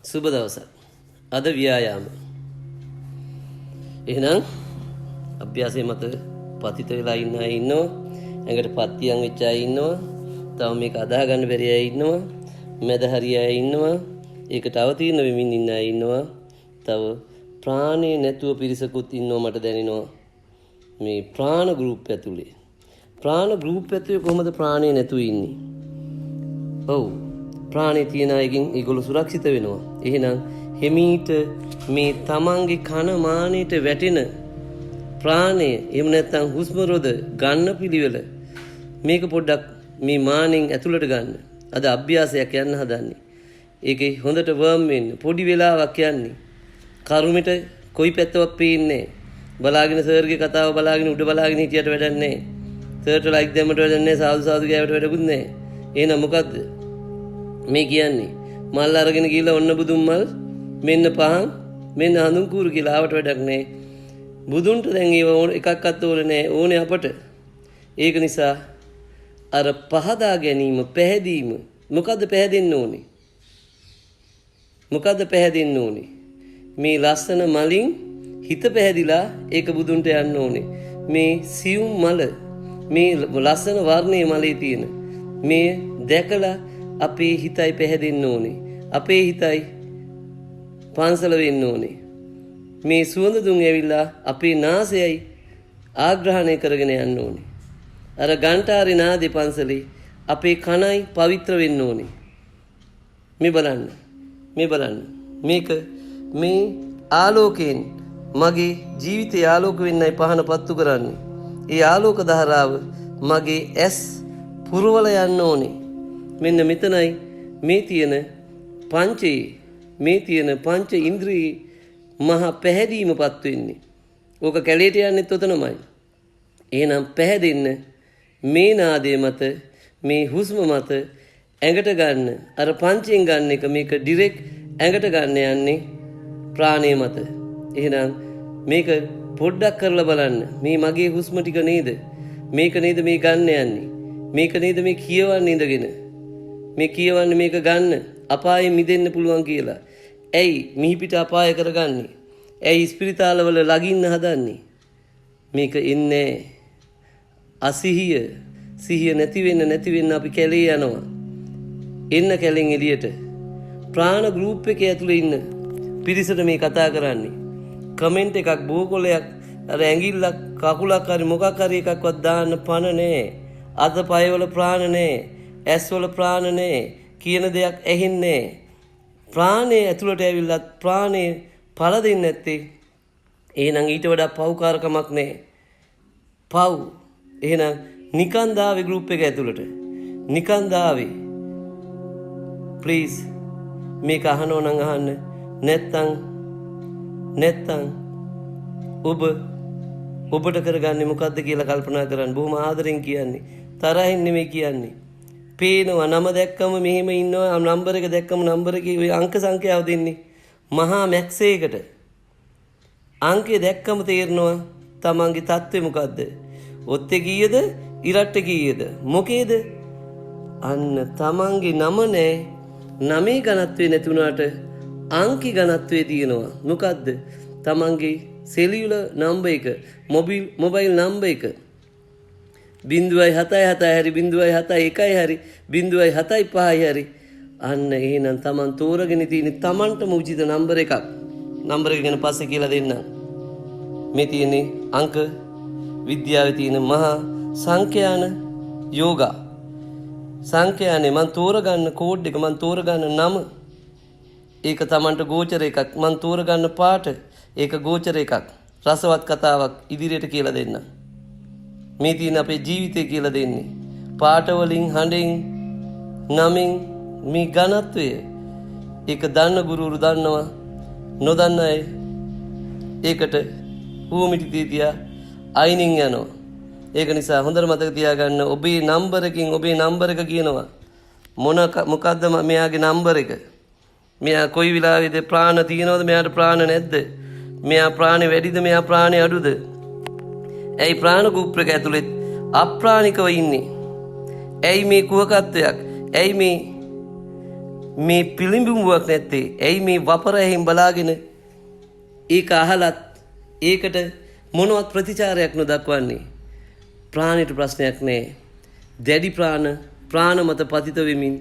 සුබ දවසක්. අද ව්‍යායාම. එහෙනම් අභ්‍යාසයේ මත පතිත වෙලා ඉන්න අය ඉන්නවා. ඇඟට පත්තියන් වෙච්ච අය ඉන්නවා. තව මේක අදාහ ගන්න බැරි අය ඉන්නවා. මැද හරිය අය ඉන්නවා. ඒකට අවතීර්ණ වෙමින් ඉන්න අය ඉන්නවා. තව ප්‍රාණේ නැතුව පිරිසකුත් ඉන්නවා මට දැනෙනවා. මේ ප්‍රාණ ගෲප් ඇතුලේ. ප්‍රාණ ගෲප් ඇතුලේ කොහොමද ප්‍රාණේ නැතුව ඉන්නේ? ඔව්. ප්‍රාණේ තියන අයගෙන් ඒගොල්ලෝ සුරක්ෂිත වෙනවා. එහෙනම් හිමීට මේ තමන්ගේ කන මානෙට වැටෙන ප්‍රාණය එහෙම නැත්නම් හුස්ම රොද ගන්න පිළිවෙල මේක පොඩ්ඩක් මේ මානෙන් ඇතුළට ගන්න. අද අභ්‍යාසයක් යන්න හදන්නේ. ඒකේ හොඳට වර්ම් වෙන්න පොඩි වෙලාවක් යන්නේ. කරුමෙට කොයි පැත්තවත් පේන්නේ බලාගෙන සර්ගේ කතාව බලාගෙන උඩ බලාගෙන හිටියට වැඩක් නැහැ. සර්ට ලයික් දැම්මට වැඩක් නැහැ. සාදු සාදු ගෑවට වැඩකුත් නැහැ. එහෙනම් මොකද්ද මේ කියන්නේ? මල් අරගෙන ගිහලා ඔන්න බුදුන් මල් මෙන්න පහන් මෙන්න හඳුන් කූරු කියලා ආවට වැඩක් නැහැ. බුදුන්ට දැන් ඒව එකක්වත් ඕනේ නැහැ. ඕනේ අපට. ඒක නිසා අර පහදා ගැනීම පැහැදීම මොකද්ද පැහැදෙන්න ඕනේ? මොකද්ද පැහැදෙන්න ඕනේ? මේ ලස්සන මලින් හිත පැහැදිලා ඒක බුදුන්ට යන්න ඕනේ. මේ සියුම් මල මේ ලස්සන වර්ණයේ මලේ තියෙන මේ දැකලා අපේ හිතයි පැහැදෙන්න ඕනේ. අපේ හිතයි පන්සල වෙන්න ඕනේ. මේ සුවඳ දුම් ඇවිල්ලා අපේ නාසයයි ආග්‍රහණය කරගෙන යන්න ඕනේ. අර ගන්ටාරේ නාදේ පන්සලේ අපේ කනයි පවිත්‍ර වෙන්න ඕනේ. මේ බලන්න. මේ බලන්න. මේක මේ ආලෝකයෙන් මගේ ජීවිතය ආලෝක වෙන්නයි පහන පත්තු කරන්නේ. ඒ ආලෝක ධාරාව මගේ ඇස් පුරවල යන්න ඕනේ. මෙන්න මෙතනයි මේ තියෙන පංචේ මේ තියෙන පංච ඉන්ද්‍රියේ මහා පැහැදීමපත් වෙන්නේ. ඕක කැලේට යන්නෙත් ඔතනමයි. එහෙනම් පැහැදෙන්න මේ නාදයේ මත මේ හුස්ම මත ඇඟට ගන්න අර පංචෙන් ගන්න එක මේක ඩිරෙක්ට් ඇඟට ගන්න යන්නේ ප්‍රාණය මත. එහෙනම් මේක පොඩ්ඩක් කරලා බලන්න. මේ මගේ හුස්ම ටික නේද? මේක නේද මේ ගන්න යන්නේ? මේක නේද මේ කියවන්නේ ඉඳගෙන? මේ කියවන්නේ මේක ගන්න අපායෙන් මිදෙන්න පුළුවන් කියලා. ඇයි මිහිපිට අපාය කරගන්නේ? ඇයි ස්පිරිතාලවල ලගින්න හදන්නේ? මේක ඉන්නේ අසිහිය සිහිය නැති වෙන්න අපි කැලේ යනවා. එන්න කැලෙන් එළියට. ප්‍රාණ ගෲප් එකේ ඇතුලේ ඉන්න පිරිසට මේ කතා කරන්නේ. කමෙන්ට් එකක් බෝකොලයක් අර ඇඟිල්ලක් කකුලක් හරි මොකක් හරි එකක්වත් දාන්න පණ නැහැ. අත පයවල ප්‍රාණ නැහැ. ඇස්වල ප්‍රාණ නැහැ. කියන දෙයක් ඇහෙන්නේ නැහැ. ප්‍රාණය ඇතුළට ඇවිල්ලත් ප්‍රාණය පළ දෙන්නේ නැත්තේ. එහෙනම් ඊට වඩා පව්කාරකමක් නැහැ. පව්. එහෙනම් නිකන් දාවේ ගෲප් එක ඇතුළට. නිකන් දාවේ. ප්ලීස් මේක අහනෝ නම් අහන්න. නැත්තම් ඔබට කරගන්නේ මොකද්ද කියලා කල්පනා කරන්න. බොහොම ආදරෙන් කියන්නේ. තරහින් නෙමෙයි කියන්නේ. පේනවා නම දැක්කම මෙහෙම ඉන්නවා නම්බර එක දැක්කම නම්බර එකේ ඔය අංක සංඛ්‍යාව දෙන්නේ මහා මැක්ස් එකකට. අංකය දැක්කම තේරෙනවා තමන්ගේ තත්ත්වය මොකද්ද? ඔත්තේ කීයද? ඉරට්ට කීයද? මොකේද? අන්න තමන්ගේ නම නෑ. නමේ ඝනත්වේ නැතුණාට අංකි ඝනත්වේ තියෙනවා. මොකද්ද? තමන්ගේ සෙලියුලර් නම්බර් එක මොබයිල් නම්බර් එක 0.77 හරි 0.71 හරි 0.75 හරි අන්න එහෙනම් Taman තෝරගෙන තියෙන Tamanටම උචිත නම්බර එකක්. නම්බර එක ගැන පස්සේ කියලා දෙන්නම්. මේ තියෙන්නේ අංක විද්‍යාවේ තියෙන මහා සංඛ්‍යාන යෝගා. සංඛ්‍යානේ මන් තෝරගන්න කෝඩ් එක මන් තෝරගන්න නම ඒක Tamanට ගෝචර එකක්. මන් තෝරගන්න පාට ඒක ගෝචර එකක්. රසවත් කතාවක් ඉදිරියට කියලා දෙන්නම්. මේ තියෙන අපේ ජීවිතය කියලා දෙන්නේ පාට වලින් හඬෙන් නමින් මේ ඝනත්වය ඒක දන්න ගුරුවරු දන්නවා නොදන්න අය ඒකට ඌමිටි තියා අයිනින් යනවා. ඒක නිසා හොඳට මතක තියාගන්න ඔබේ නම්බර එකකින් ඔබේ නම්බර එක කියනවා මොකද්ද මෙයාගේ නම්බර එක? මෙයා කොයි වෙලාවෙද ප්‍රාණ තියනවද? මෙයාට ප්‍රාණ නැද්ද? මෙයා ප්‍රාණේ වැඩිද? මෙයා ප්‍රාණේ අඩුද? ඇයි ප්‍රාණ ගෲප් එක ඇතුළේ අප්‍රාණිකව ඉන්නේ? ඇයි මේ කුහකත්වයක්? ඇයි මේ පිළිඹුවක් නැත්තේ? ඇයි මේ වපර ඇහිම් බලාගෙන ඒක අහලත් ඒකට මොනවත් ප්‍රතිචාරයක් නොදක්වන්නේ? ප්‍රාණයට ප්‍රශ්නයක් නැහැ. දැඩි ප්‍රාණ මත පතිත වෙමින්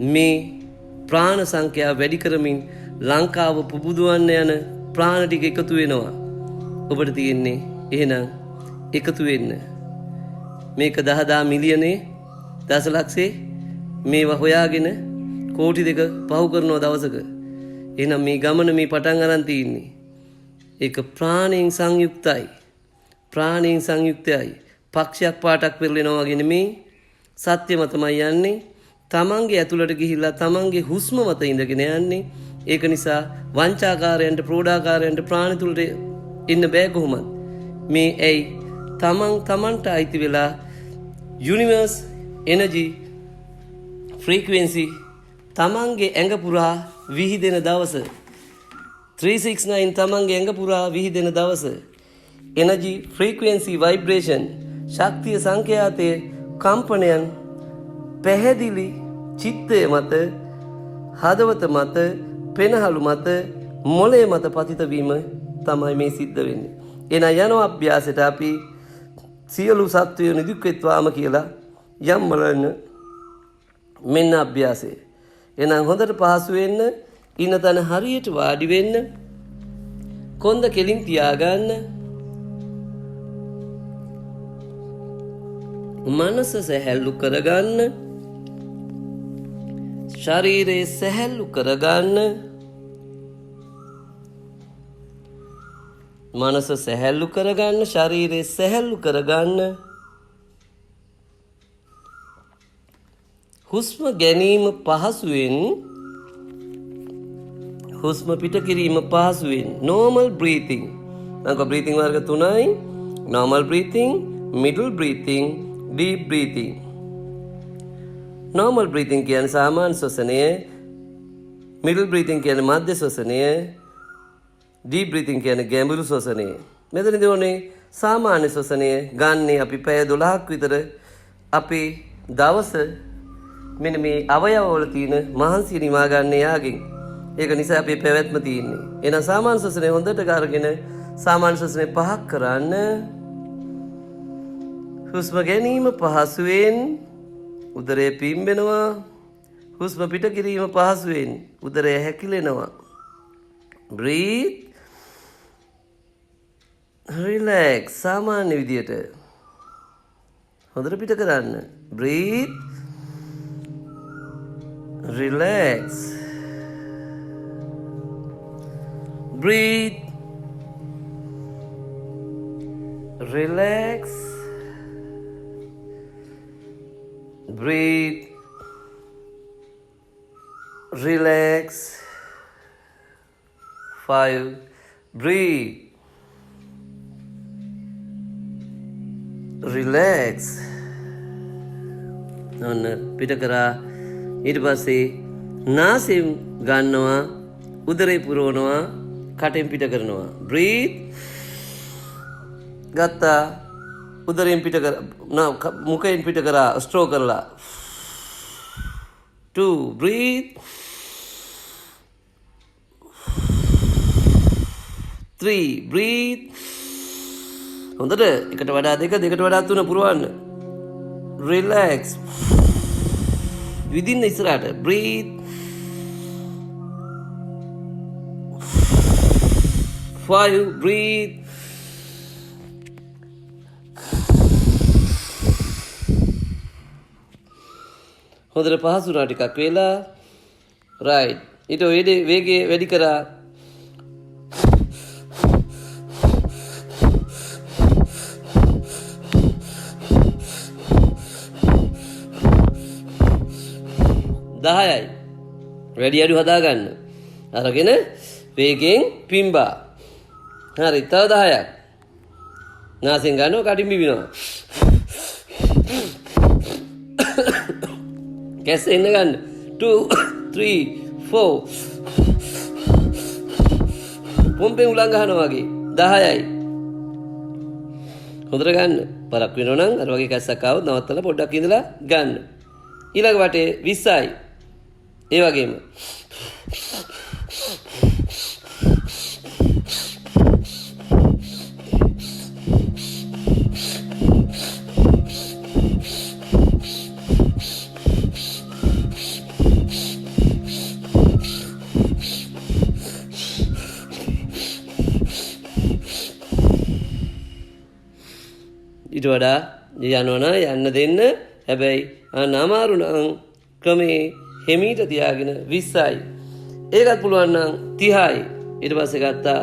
මේ ප්‍රාණ සංඛ්‍යාව වැඩි කරමින් ලංකාව පුබුදවන්න යන ප්‍රාණ ටික එකතු වෙනවා. ඔබට තියෙන්නේ එහෙනම් එකතු වෙන්න. මේක 10 මිලියනේ දසලක්ෂේ මේවා හොයාගෙන කෝටි 2 පහු කරනවා දවසක. එහෙනම් මේ ගමන මේ පටන් අරන් තින්නේ. ඒක ප්‍රාණයෙන් සංයුක්තයි. ප්‍රාණයෙන් සංයුක්තයි. පක්ෂයක් පාටක් පෙරලෙනවා වගේ නෙමේ. සත්‍ය මතමයි යන්නේ. තමන්ගේ ඇතුළට ගිහිල්ලා තමන්ගේ හුස්ම මත ඉඳගෙන යන්නේ. ඒක නිසා වංචාකාරයන්ට ප්‍රෝඩාකාරයන්ට ප්‍රාණ තුලට ඉන්න බෑ කොහොමද? මේ ඇයි තමන්ට අයිති වෙලා යුනිවර්ස් එනර්ජි ෆ්‍රීකවෙන්සි තමන්ගේ ඇඟ පුරා විහිදෙන දවස 369 තමන්ගේ ඇඟ පුරා විහිදෙන දවස එනර්ජි ෆ්‍රීකවෙන්සි ভাইබ්‍රේෂන් ශක්තිය සංඛ්‍යාතයේ කම්පනයන් පැහැදිලි චිත්තය මත හදවත මත පෙනහළු මත මොළය මත පතිත වීම තමයි මේ සිද්ධ වෙන්නේ. එන යන අභ්‍යාසයට අපි සියලු සත්වයෝ නිදුක් වෙත්වාම කියලා යම් බලන්න මෙන්න අභ්‍යාසය. එහෙනම් හොඳට පහසු වෙන්න ඉන්න තැන හරියට වාඩි වෙන්න කොන්ද කෙලින් තියාගන්න මනස සැහැල්ලු කරගන්න ශරීරය සැහැල්ලු කරගන්න මනස සැහැල්ලු කරගන්න ශරීරය සැහැල්ලු කරගන්න හුස්ම ගැනීම පහසුවෙන් හුස්ම පිට කිරීම පහසුවෙන් normal breathing මම breathing වර්ග 3යි normal breathing middle breathing deep breathing normal breathing කියන්නේ සාමාන්‍ය ශ්වසනය middle breathing කියන්නේ මධ්‍ය ශ්වසනය deep breathing කියන්නේ ගැඹුරු ශ්වසනය මෙතනදී ඕනේ සාමාන්‍ය ශ්වසනය ගන්න අපි පැය 12ක් විතර අපේ දවස මෙන්න මේ අවයවවල තියෙන මහන්සිය නිවා ගන්න යාගෙන් ඒක නිසා අපේ පැවැත්ම තියෙන්නේ එහෙනම් සාමාන්‍ය ශ්වසනය හොඳට අරගෙන සාමාන්‍ය ශ්වසනය 5ක් කරන්න හුස්ම ගැනීම පහසුවෙන් උදරය පිම්බෙනවා හුස්ම පිට කිරීම පහසුවෙන් උදරය හැකිලෙනවා breathe relax සාමාන්‍ය විදියට හොඳට පිට කරන්න breathe relax breathe relax breathe relax 5 breathe relax ඔන්න පිට කරා ඊට පස්සේ නාසයෙන් ගන්නවා උදරේ පුරවනවා කටෙන් පිට කරනවා breathe ගත්තා උදරයෙන් පිට කර මුඛයෙන් පිට කරා ස්ට්‍රෝ කරලා 2 breathe 3 breathe හොඳට එකට වඩා දෙකට වඩා 3 පුරවන්න relax within ඉස්සරහට breathe 5 breathe හොඳට පහසුනා ටිකක් වෙලා right ඊට වේගය වැඩි කරා දහයයි වැඩි අඩු හදාගන්න අරගෙන වේගෙන් පිම්බා හරි තව 10ක් නාසයෙන් ගන්නවා කටින් බිබිනවා කැස්ස එන්න ගන්න 2 3 4 පොම්පෙන් උලං ගහනවා වගේ 10යි හොඳට ගන්න පරක් වෙනවා නම් අර වගේ කැස්සක් ආවොත් නවත්තලා පොඩ්ඩක් ඉඳලා ගන්න ඊළඟ වටේ 20යි ඒ වගේම ඊට වඩා යනවන යන්න දෙන්න. හැබැයි අමාරු නම් ක්‍රමේ හිමීට තියාගෙන 20යි. ඒකත් පුළුවන් නම් 30යි. ඊට පස්සේ ගත්තා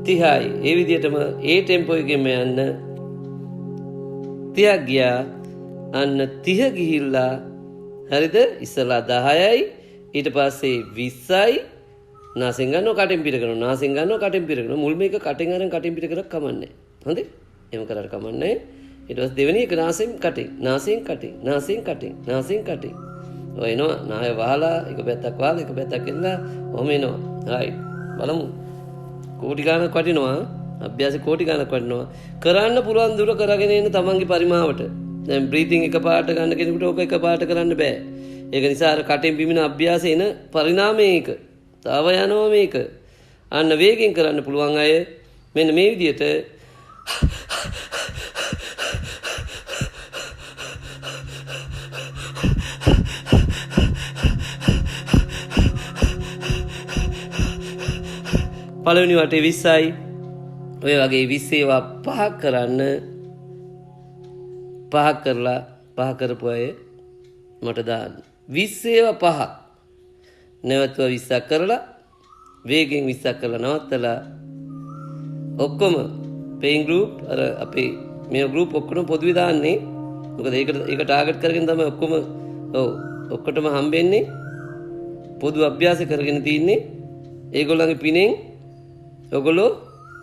30යි. ඒ විදිහටම ඒ ටෙම්පෝ එකෙන්ම යන්න 30ක් ගියා. අන්න 30 ගිහිල්ලා හරිද? ඉස්සලා 10යි. ඊට පස්සේ 20යි. නාසෙන් ගන්නව කටෙන් පිට කරනවා. නාසෙන් ගන්නව කටෙන් පිට කරනවා. මුල් මේක කටෙන් අරන් කටෙන් පිට කරක් කමන්නේ. හොඳේ? එහෙම කරලා කමන්නේ. ඊට පස්සේ දෙවෙනි එක නාසෙන් කටෙන්. නාසෙන් කටෙන්. නාසෙන් කටෙන්. නාසෙන් කටෙන්. ඔය එනවා. නාය වහලා එක පැත්තක් වහලා එක පැත්තක් එල්ලලා ඔහම එනවා. රයිට්. බලමු. කෝටි ගාණක් වටිනවා. අභ්‍යාස කෝටි ගාණක් වටිනවා. කරන්න පුළුවන් දුර කරගෙන එන්න තමන්ගේ පරිමාවට. දැන් බ්‍රීතිං එක පාට ගන්න කෙනෙකුට ඕක එක පාට කරන්න බෑ. ඒක නිසා අර කටෙන් බිමින අභ්‍යාසය එන පරිණාමය ඒක. තව යනවා මේක. අන්න වේගෙන් කරන්න පුළුවන් අය මෙන්න මේ විදිහට පළවෙනි වටේ 20යි. ඔය වගේ 20 ඒවා පහක් කරන්න. පහක් කරලා පහ කරපු අය මට දාන්න. 20 ඒවා පහක්. නැවතුව 20ක් කරලා වේගෙන් 20ක් කරලා නවත්තලා ඔක්කොම පේයින් ගෲප් අර අපේ මේ ගෲප් ඔක්කොම පොදුවේ දාන්නේ. මොකද ඒක ටාගට් කරගෙන තමයි ඔක්කොම ඔක්කොටම හම්බෙන්නේ. පොදු අභ්‍යාස කරගෙන තින්නේ. ඒගොල්ලන්ගේ පිනෙන් ඔගොල්ලෝ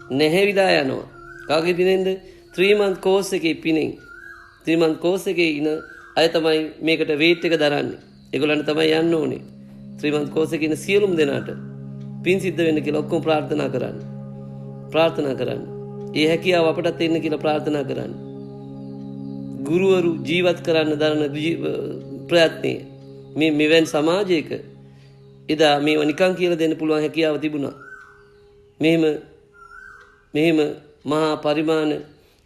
නැහැවිලා යනවා. කාගේ පිනෙන්ද? 3 month course එකේ පිනෙන්. 3 month course එකේ ඉන අය තමයි මේකට weight එක දරන්නේ. ඒගොල්ලන්ට තමයි යන්න ඕනේ. 3 month course එකේ ඉන සියලුම දෙනාට පින් සිද්ධ වෙන්න කියලා ඔක්කොම ප්‍රාර්ථනා කරන්න. ප්‍රාර්ථනා කරන්න. ඒ හැකියාව අපටත් එන්න කියලා ප්‍රාර්ථනා කරන්න. ගුරුවරු ජීවත් කරන්න දරන ප්‍රයත්නයේ මේ මෙවන් සමාජයක එදා මේව නිකන් කියලා දෙන්න පුළුවන් හැකියාව තිබුණා. මෙහෙම මහා පරිමාණ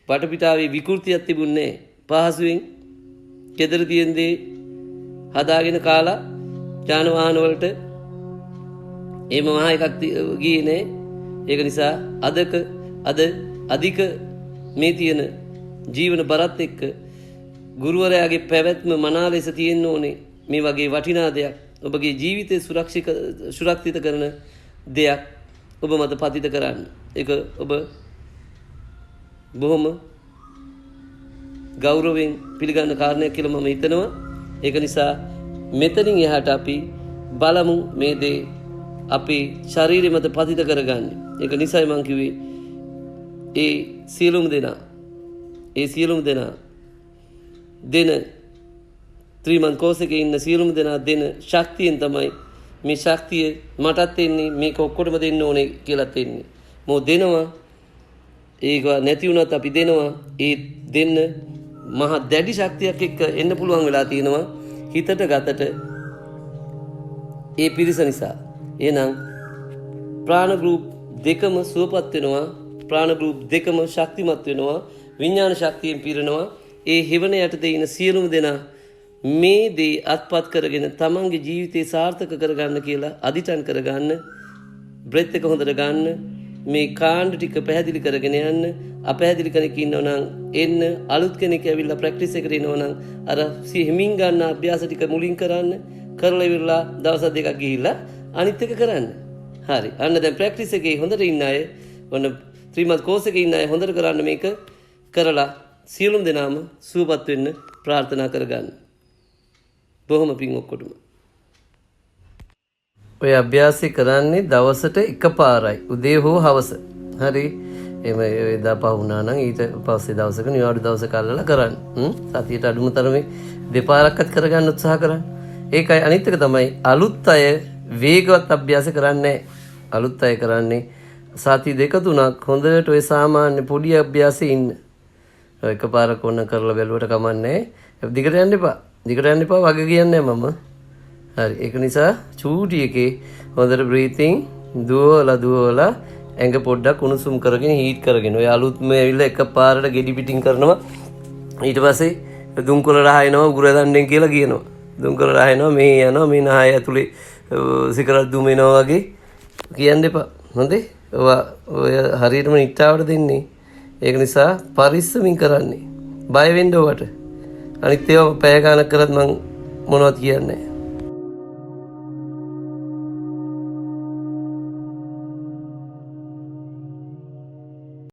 වටපිටාවේ විකෘතියක් තිබුණේ පහසුවෙන් ගෙදර තියෙන දේ හදාගෙන කාලා යාන වාහන වලට එහෙම මහා එකක් ගියේ නෑ. ඒක නිසා අද අධික මේ තියෙන ජීවන බරත් එක්ක ගුරුවරයාගේ පැවැත්ම මනා ලෙස තියෙන්න ඕනේ. මේ වගේ වටිනා දෙයක් ඔබගේ ජීවිතය සුරක්ෂිත කරන දෙයක් ඔබ මත පතිත කරන්න. ඒක ඔබ බොහොම ගෞරවයෙන් පිළිගන්න කාරණයක් කියලා මම හිතනවා. ඒක නිසා මෙතනින් එහාට අපි බලමු මේ දේ අපේ ශරීරය මත පතිත කරගන්න. ඒක නිසායි මම කිව්වේ ඒ සියලුම දෙනා දෙන 3 month course එකේ ඉන්න සියලුම දෙනා දෙන ශක්තියෙන් තමයි මේ ශක්තිය මටත් එන්නේ. මේක ඔක්කොටම දෙන්න ඕනේ කියලා දෙන්නේ. මොකද දෙනවා. ඒක නැති වුණත් අපි දෙනවා. ඒ දෙන්න මහා දැඩි ශක්තියක් එක්ක එන්න පුළුවන් වෙලා තියෙනවා හිතට ගතට ඒ පිරිස නිසා. එහෙනම් ප්‍රාණ ගෲප් දෙකම සුවපත් වෙනවා. ප්‍රාණ ගෲප් දෙකම ශක්තිමත් වෙනවා. විඥාන ශක්තියෙන් පිරෙනවා. ඒ හිවණ යටතේ ඉන්න සියලුම දෙනා මේ දේ අත්පත් කරගෙන තමන්ගේ ජීවිතේ සාර්ථක කරගන්න කියලා අදිටන් කරගන්න. බ්‍රෙත් එක හොඳට ගන්න. මේ කාණ්ඩ ටික පැහැදිලි කරගෙන යන්න. අපැහැදිලි කෙනෙක් ඉන්නව නම් එන්න. අලුත් කෙනෙක් ඇවිල්ලා ප්‍රැක්ටිස් එකට එනවා නම් අර හිමින් ගන්න අභ්‍යාස ටික මුලින් කරන්න. කරලා ඉවරලා දවස් දෙකක් ගිහිල්ලා අනිත් එක කරන්න. හරි. අන්න දැන් ප්‍රැක්ටිස් එකේ හොඳට ඉන්න අය ඔන්න 3 month course එකේ ඉන්න අය හොඳට කරන්න මේක කරලා සියලුම දෙනාම සුවපත් වෙන්න ප්‍රාර්ථනා කරගන්න. බොහොම පිං ඔක්කොටම. ඔය අභ්‍යාසය කරන්නේ දවසට එකපාරයි. උදේ හෝ හවස. හරි. එම එදා පහුණා නම් ඊට පස්සේ දවසක නිවාඩු දවසක අල්ලලා කරන්න. සතියට අඩුම තරමේ දෙපාරක්වත් කරගන්න උත්සාහ කරන්න. ඒකයි අනිත් එක තමයි අලුත් අය වේගවත් අභ්‍යාස කරන්නේ. අලුත් අය කරන්නේ සති දෙක තුනක් හොඳට ඔය සාමාන්‍ය පොඩි අභ්‍යාසෙ ඉන්න. එකපාරක් ඕන කරලා බැලුවට කමන්නේ. දිගට යන්න එපා. දිගට යන්න එපා වගේ කියන්නේ මම. හරි ඒක නිසා චූටි එකේ හොඳට බ්‍රීතිං දුවලා ඇඟ පොඩ්ඩක් උණුසුම් කරගෙන හීට් කරගෙන ඔය අලුත්ම ඇවිල්ලා එකපාරට ගෙඩි පිටින් කරනවා ඊට පස්සේ දුම්කොළ රහ එනවා උගුර දණ්ඩෙන් කියලා කියනවා දුම්කොළ රහ එනවා මේ යනවා මේ නහය ඇතුලේ සිගරට් දුම එනවා වගේ කියන්න එපා හොඳේ ඔය හරියටම නිට්ටාවට දෙන්නේ ඒක නිසා පරිස්සමින් කරන්නේ බය වෙන්න ඔවට අනිත් ඒවා පැය ගානක් කරත් මම මොනවද කියන්නේ